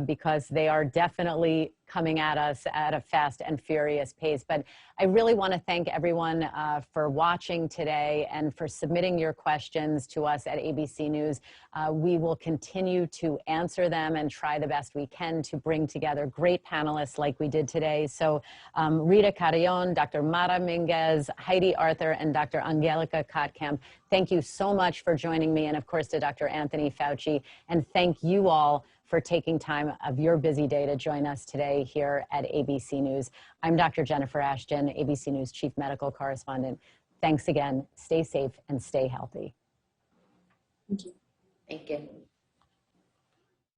because they are definitely coming at us at a fast and furious pace. But I really want to thank everyone for watching today and for submitting your questions to us at ABC News. We will continue to answer them and try the best we can to bring together great panelists like we did today. So Rita Carrion, Dr. Mara Minguez, Heidi Arthur, and Dr. Angelica Kottkamp, thank you so much for joining me. And of course to Dr. Anthony Fauci. And thank you all for taking time of your busy day to join us today here at ABC News. I'm Dr. Jennifer Ashton, ABC News Chief Medical Correspondent. Thanks again. Stay safe and stay healthy. Thank you. Thank you.